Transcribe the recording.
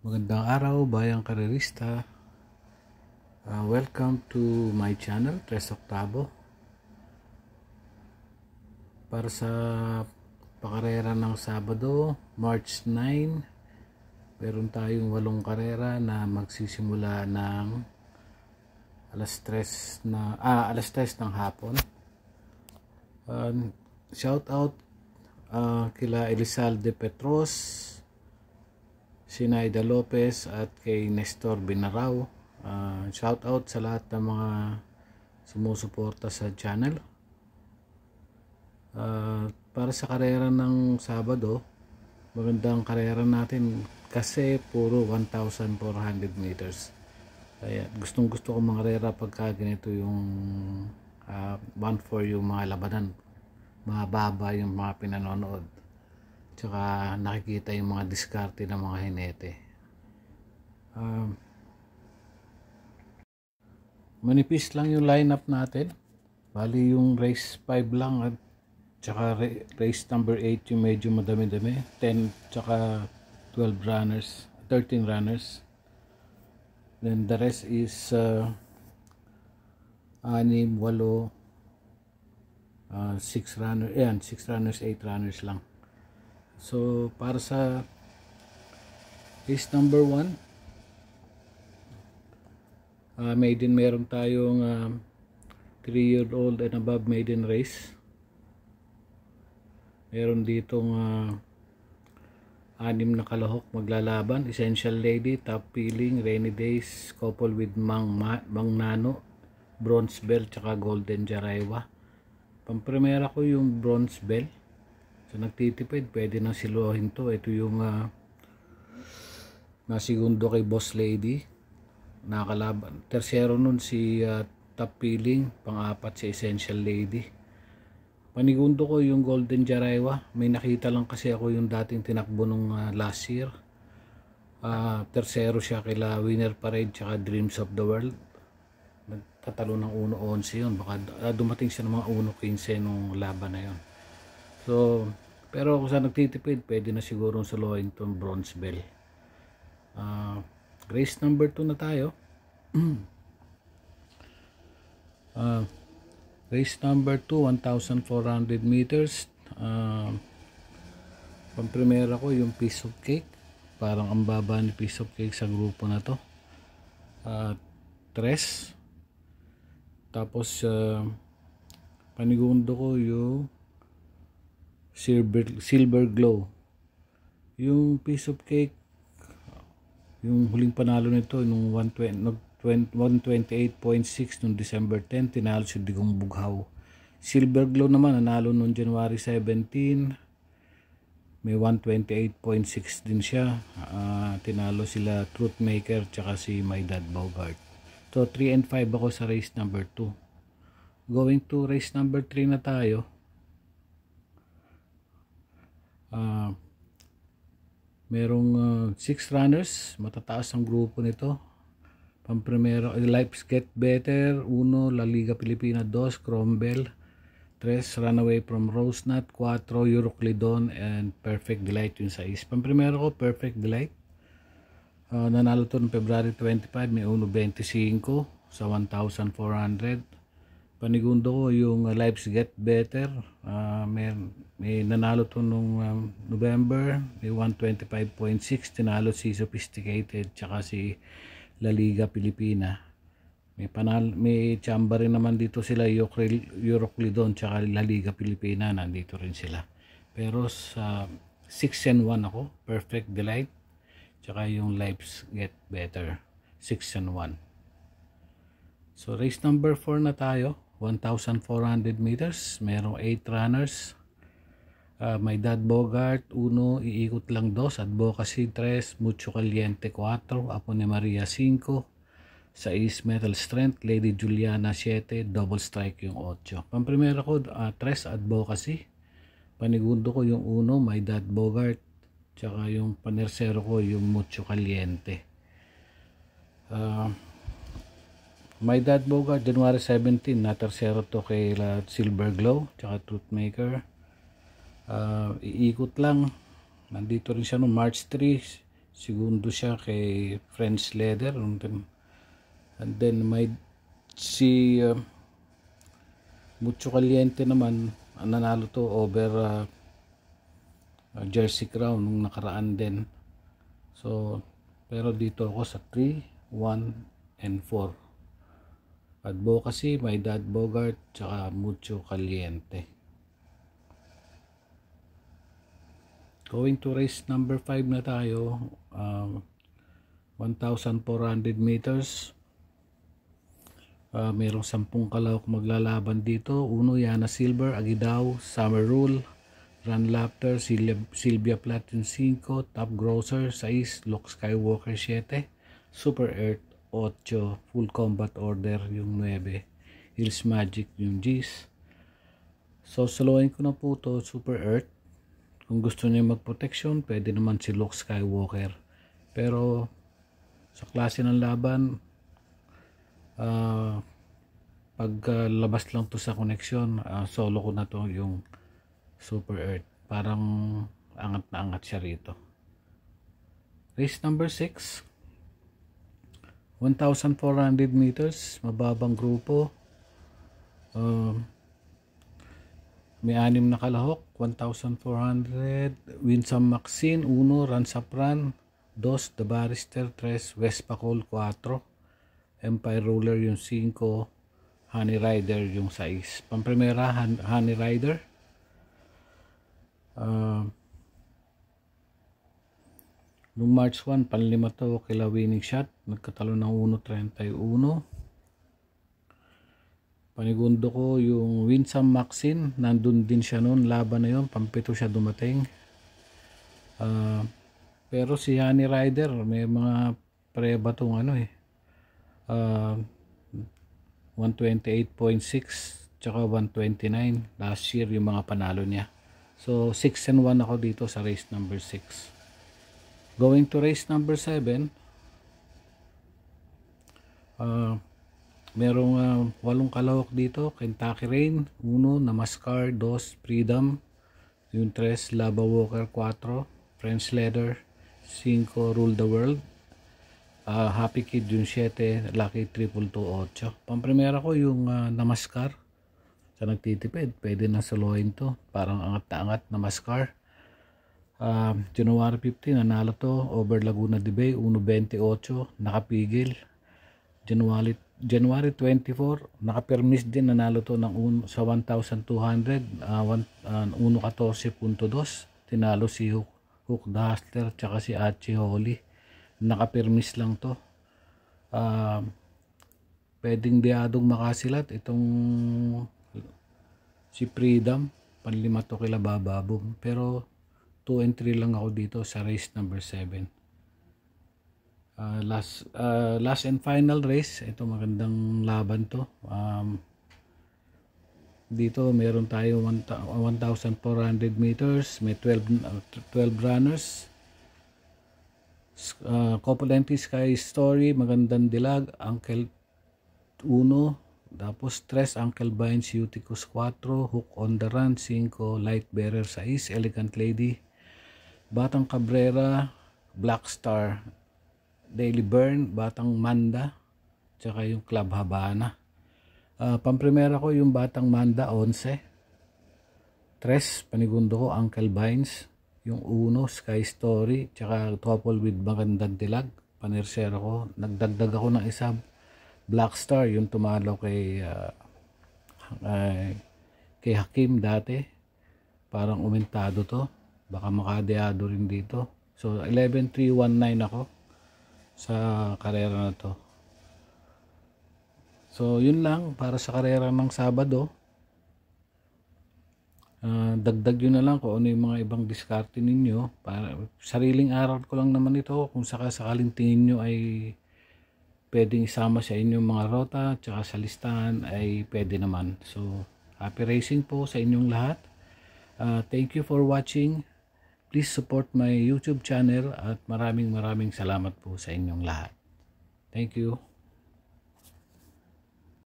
Magandang araw, bayang karerista. Welcome to my channel, Tres Octavo. Para sa pakarera ng Sabado, March 9, meron tayong 8 karera na magsisimula ng alas 3 ng hapon. Shout out kila Elizalde Petros, Sinaida Lopez at kay Nestor Binarao. Shout out sa lahat ng mga sumusuporta sa channel. Para sa karera ng Sabado, magandang karera natin kasi puro 1,400 meters. Kaya gustong gusto ko mga karera pagka ganito yung 1-4 yung mga labanan, mababa yung mga pinanonood, tsaka nakikita yung mga diskarte ng mga hinete. Manipis lang yung lineup natin, bali yung race 5 lang at tsaka race number 8 yung medyo madami-dami, 10 tsaka 12 runners, 13 runners. Then the rest is 6, 8, 6 runners, 6 runners, 8 runners lang. So para sa race number 1, maiden, meron tayong 3-year-old and above maiden race. Meron ditong 6 na kalahok maglalaban: Essential Lady, Top Feeling, Rainy Days, couple with Mang Nano, Bronze Bell, tsaka Golden Jaraywa. Pampremera ko yung Bronze Bell. So nagtitipid, pwede nang siluhin to. Ito yung nasigundo kay Boss Lady, nakalaban. Tersero nun si Top Feeling, pang-apat si Essential Lady. Panigundo ko yung Golden Jaraywa. May nakita lang kasi ako yung dating tinakbo nung last year. Tersero siya kila Winner Parade tsaka Dreams of the World. Nagtatalo ng 1-11 yun. Baka dumating siya ng mga 1-15 nung laban na yun. So, pero kung saan nagtitipid, pwede na siguro sa Lowington Bronze Bell. Race number 2 na tayo. Race number 2, 1,400 meters. Pamprimera ko yung Piece of Cake. Parang ang baba ni Piece of Cake sa grupo na to. 3. Tapos panigundo ko yung Silver Glow. Yung Piece of Cake, yung huling panalo nito nung 128.6 nung December 10, tinalo si Digong Bughaw. Silver Glow naman nanalo nung January 17, may 128.6 din siya. Tinalo sila Truthmaker tsaka si My Dad Bogart. So 3 and 5 ako sa race number 2. Going to race number 3 na tayo. Merong 6 runners, matataas ang grupo nito. Pamprimero, Life's Get Better 1, La Liga Pilipina 2, Cromwell 3, Runaway from Rosenat 4, Euroclidon, and Perfect Delight yung 6. Pamprimero ko Perfect Delight. Nanalo to noong February 25, may 1.25 sa 1,400. Panigundo ko yung Life's Get Better. May nanalo to nung November, may 125.6, tinalo si Sophisticated tsaka si La Liga Pilipina. May chamba rin naman dito sila, Euroclidon tsaka La Liga Pilipina, nandito rin sila. Pero sa 6 and 1 ako, Perfect Delight tsaka yung Life's Get Better, 6 and 1. So race number 4 na tayo, 1,400 meters. Merong 8 runners. My Dad Bogart 1, Iikot Lang 2, Advocacy 3, Mucho Caliente 4, Apo ni Maria 5, 6 Metal Strength, Lady Juliana 7, Double Strike yung 8. Pamprimera ko 3 Advocacy. Panigundo ko yung 1 My Dad Bogart, tsaka yung panersero ko yung Mucho Caliente. My Dad Bogart, January 17, na tersero to kay Silver Glow tsaka Truthmaker. Iikot Lang, nandito rin siya noong March 3, segundo siya kay French Leather, and then may si Mucho Caliente naman, nanalo to over Jersey Crown nung nakaraan din. So pero dito ako sa 3, 1, and 4. Advocacy, My Dad Bogart, tsaka Mucho Caliente. Going to race number 5 na tayo. 1,400 meters. Merong 10 kalahok maglalaban dito. Uno, Yana Silver, Agidao, Summer Rule, Run Laughter, Sylvia Platin 5, Top Grosser 6, Luke Skywalker 7, Super Earth 8, Full Combat Order yung 9, Hills Magic yung G's. So saloin ko na po to, Super Earth. Kung gusto niya mag-protection, pwede naman si Luke Skywalker. Pero sa klase ng laban, pag labas lang to sa connection, solo ko na to yung Super Earth. Parang angat na angat siya rito. Race number 6, 1,400 meters, mababang grupo. May 6 na kalahok, 1,400. Winsome Maxine 1, Ransapran 2, The Barrister 3, Westpacol 4, Empire Ruler yung 5, Honey Rider yung 6. Pamprimera, Honey Rider. Nung March 1, panlima to kila Winning Shot, nagkatalo ng 1.31. Panigundo ko yung Winsome Maxine, nandun din siya noon, laban na yun, pampito siya dumating. Pero si Honey Rider, may mga preba tong 128.6 tsaka 129 last year yung mga panalo niya. So 6-1 ako dito sa race number 6. Going to race number 7, merong 8 kalahok dito. Kentucky Rain 1, Namaskar 2, Freedom yung 3, Lava Walker 4, French Leather 5, Rule the World, Happy Kid yung 7, Lucky Triple 2, 8. Pamprimera ko yung Namaskar. Sa nagtitipid, pwede na solohin to. Parang angat na angat Namaskar. January 15, nanalo to over Laguna de Bay 1.28, nakapigil. January 24, nakapirmis din, nanalo to ng sa 1,200, 1.14.2, tinalo si Hook the Hustler tsaka si Archie Holly. Nakapirmis lang to. Pwedeng diadong makasilat itong si Freedom, panlima to kila Bababong. Pero 2 and 3 lang ako dito sa race number 7. Last and final race, ito magandang laban to. Dito meron tayo 1,400 meters, may 12 runners. Copulenti Sky Story, Magandang Dilag, Uncle 1, tapos 3, Uncle Vines Uticus 4, Hook on the Run 5, Light Bearer 6, Elegant Lady, Batang Cabrera, Black Star, Daily Burn, Batang Manda, tsaka yung Club Habana. Pamprimera ko yung Batang Manda 11, 3, panigundo ko Uncle Vines, yung 1, Sky Story, tsaka couple with Magandang Dilag. Panersero ko, nagdagdag ako ng isa, Black Star, yung tumalo kay Hakim dati. Parang umentado to, baka makadeado rin dito. So 11-3-1-9 ako sa karera na to. So yun lang para sa karera ng Sabado. Dagdag yun na lang kung ano yung mga ibang diskarte ninyo. Para sariling aral ko lang naman ito. Kung sakaling tingin nyo ay pwedeng isama sa inyong mga rota tsaka sa listahan ay pwede naman. So happy racing po sa inyong lahat. Thank you for watching. Please support my YouTube channel at maraming salamat po sa inyong lahat. Thank you.